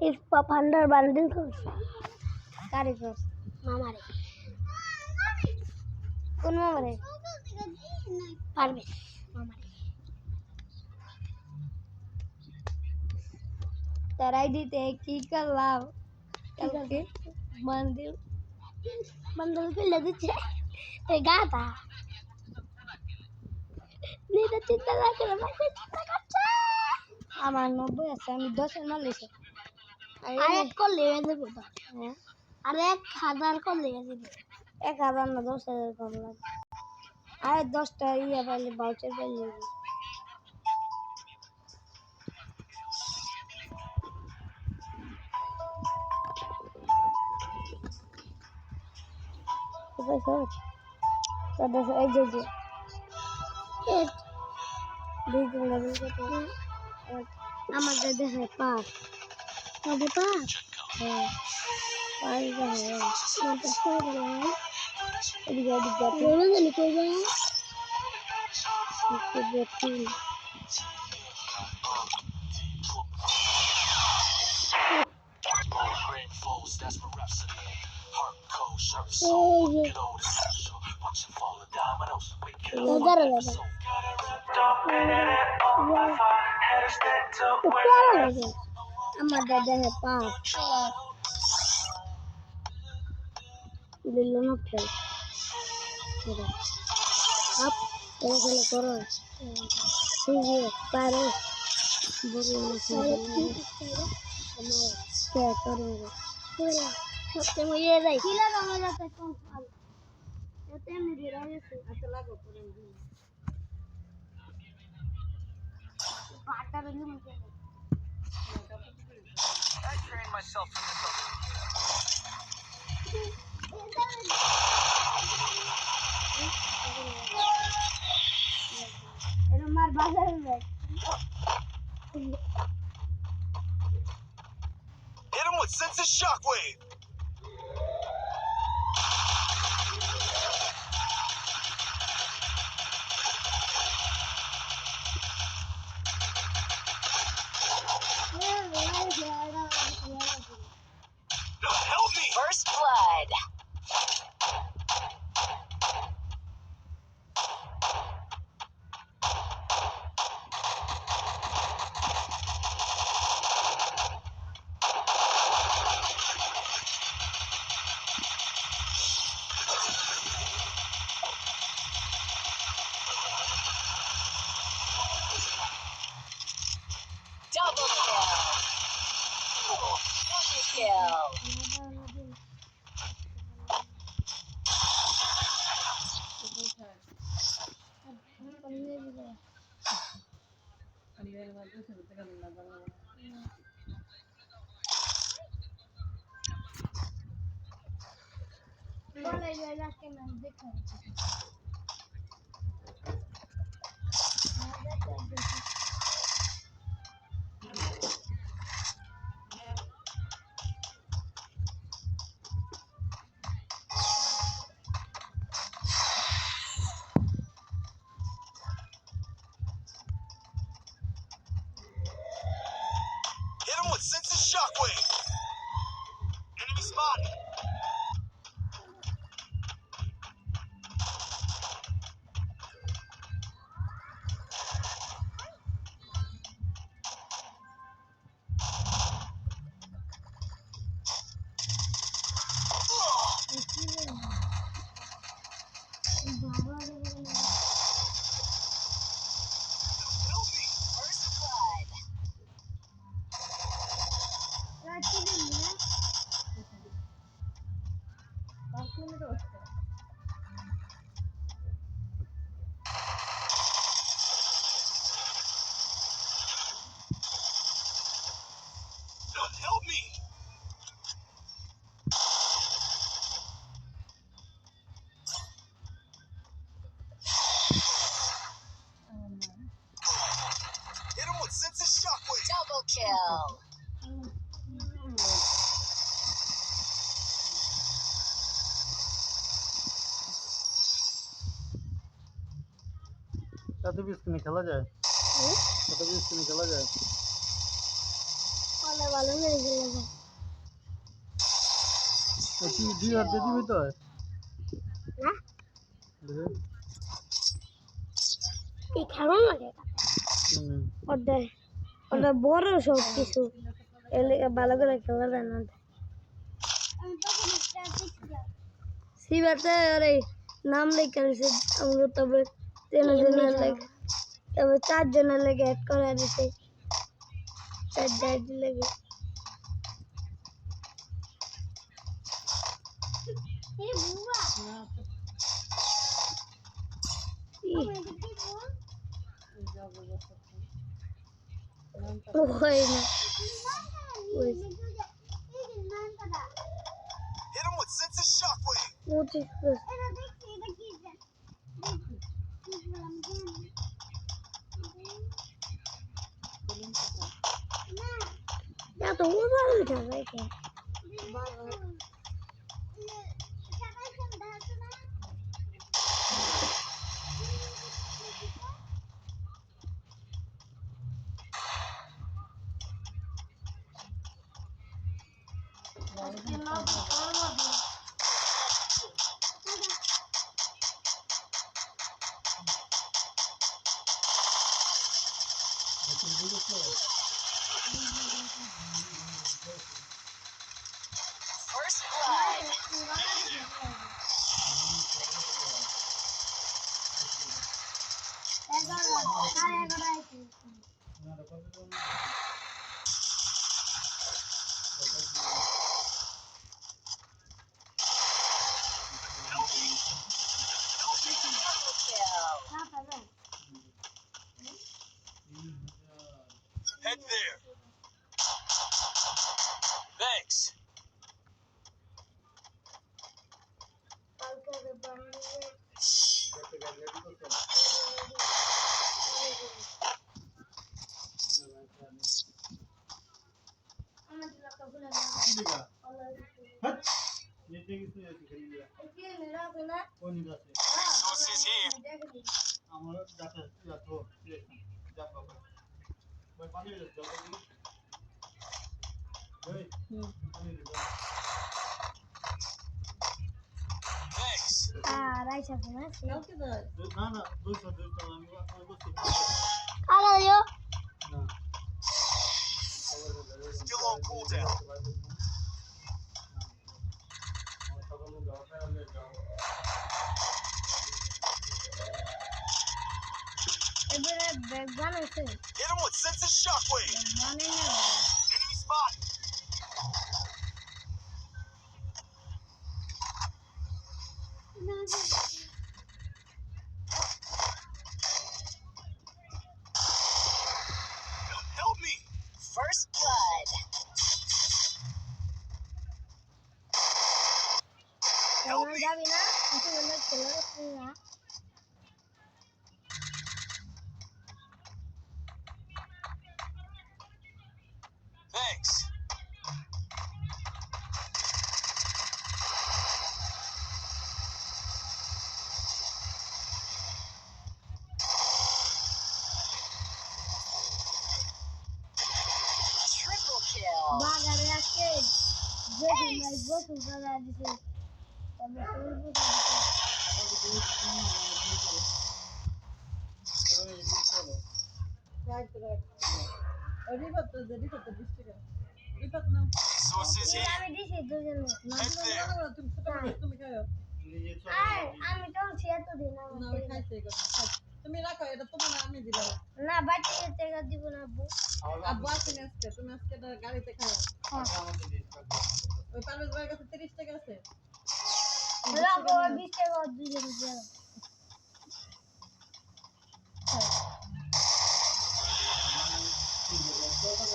इस पफंडर बंडल को कारीगर मामा रे कौन मामा रे परवेश मामा रे तराई दी ते की कर लाव के बंडल बंडल पे लगे छे ए गाता नहीं तो चिंता ना कर मैं चिंता करछे আমার 90 আছে আমি 10 এর মাল লইছি আরেক কল লেগে দেব তো হ্যাঁ আরেক 1000 কল লেগে দেব 1000 না 10000 কল লাগে আরে 10টা ইয়া পাইলে ভাউচার পাইলে পয়সা তাদের এই যে এক দুই দিন লাগে তো আমাদের দেখে পাঁচ কবে পাঁচ হ্যাঁ পাঁচ দেখে কোনটা সরে গেল এদিকে জানি কইবা একটু দেখি আমার দাদা है पाँच ले लो ना फिर आप चलो करो ठीक है पारो बोलो क्या करोगे सबसे मुझे नहीं किला कहाँ जाता है कौन सा जाते हैं मेरे राजा से अच्छा लगा पूरे बाटा रंग मुझे I trained myself in this. Era mar bazar में Hit him with senses shockwave. Help me! First blood. Double kill. Kill. Hit him with senses shockwave. Enemy spotted. Help me! First blood. Help me! Hit him with senses shockwave. Double kill. কত piece কিনে খেলা যায়? কত piece কিনে খেলা যায়? আমরা ভালো মেরে গেলাম তুই দুই হাত দিয়ে দিবি তো না এই খারাপ লাগে ওটা ওটা বড় সব কিছু এলে ভালো করে খেলা যায় না সিবাতে আরে নাম লেখা রয়েছে আমরা তবে 3 জনের লেগে তবে 4 জনের লেগে এক করা দিছে 4 লেগে এই বুবা ওই না ওই Hit him with sense of shockwave. ওটি Ya তো ওরা উঠা যায় কে First blood. Triple kill. Head there. Thanks. Resources here. আমার ডাটা যাতো যাব ওই পানি দিতে যাও ওই পানি দিতে Thanks. রাইসা না না না দুই আমি বলছি আরে ইয়ো না Still on cooldown. এবারে ব্যাগ বানাইছে Hit him with sense of shockwave. বানাই না Enemy spotted. Help me. First blood. কেমন যাবি না কিছু বলে চলে আসছি না Thanks. Triple kill. বাগারে আজকে যে নাই বসু করা দিছে তবে শুরু Resources here. আমি দিছি দুজন Head there. আর আমি তো ছিয়াতো দিন তুমি রাখো এটা তোমার না আমি দিলাম না বাচ্চা টাকা দিব না আব্বু আব্বু আসেনি আজকে তুমি আজকে এটা গাড়িতে খাও ওই পারভেজ ভাইয়ের কাছে 30 টাকা আছে রাখো 20 টাকা দুজন দিয়ে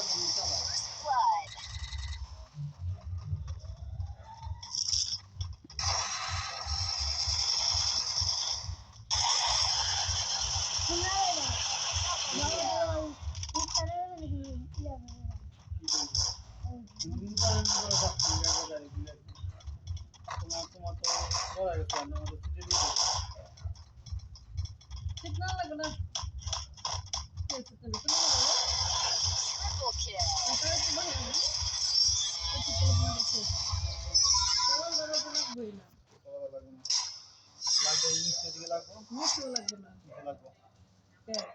First blood. তোমার তো করা গেছে আমাদের সুযোগ দিতে ঠিক না লাগবে না তুমি Triple kill. আপনারা কি বলেন মুখও লাগবে না লাগবে হ্যাঁ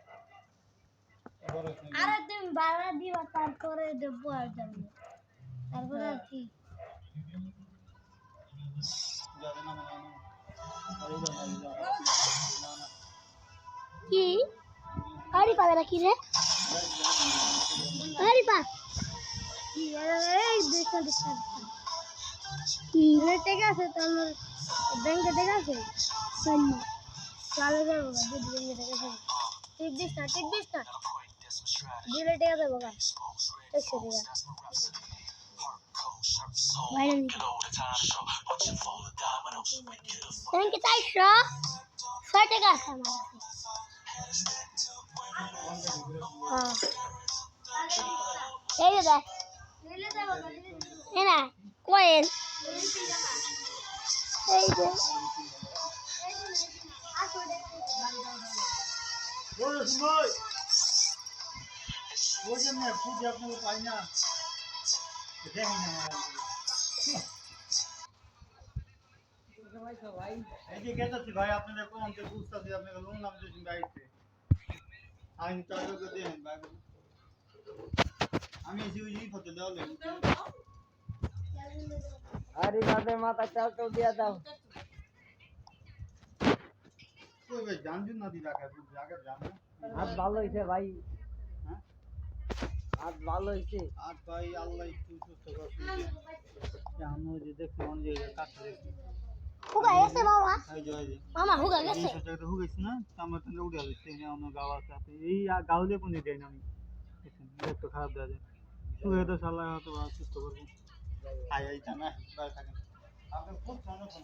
বড় আছে আরে তুমি ভাড়া দিবা তারপরে দেবো আর যাবো তারপরে আর কি যাবে না মানে আর এটা না না কি আরে পাবে না কি রে আরে পা কি এই দুইটা কি রে টাকা আছে তোমার ব্যাংকে টাকা আছে শূন্য চালে যাবো না দুই ব্যাংকে টাকা আছে টিপ দিস না দিলে টাকা দেবো গা 100 টাকা বাইরে নিতে ব্যাংকে 400 টাকা আছে আমার হ্যাঁ এই যে দেখ এই না কয়েন এই যে বড় সময় ওই জন্য খুঁজে আপনাকে পাই না দেখেন না ভাই এই যে গেছি ভাই আপনাদের কোন থেকে বুঝতেছি আপনাকে লোন নাম দিয়েছেন গাইতে আইন টাকা দেন ভাই আমি জিউজি ফটো দাও লেন আরে বাদে মাথা চাল তো দিয়া দাও কই ভাই জানজুন না দি রাখা খুব জায়গা জানো হাত ভালো হইছে ভাই হ্যাঁ হাত ভালো হইছে আর ভাই আল্লাহ একটু সুস্থ করছে আমি যে দেখি মন যে কাছে দেখি হুগা গেছে মামা এই যে মামা হুগা গেছে এই জায়গাটা হুগেছে না আমার তো উড়ে আসছে না অন্য গাও আছে আপনি এই গাউলে কোন দেয় না আমি দেখতে খারাপ দেওয়া যায় শুয়ে তো সাল্লাহ হয়তো সুস্থ করবো আই আই জানা ভাই থাকেন আপনার খুব সমস্যা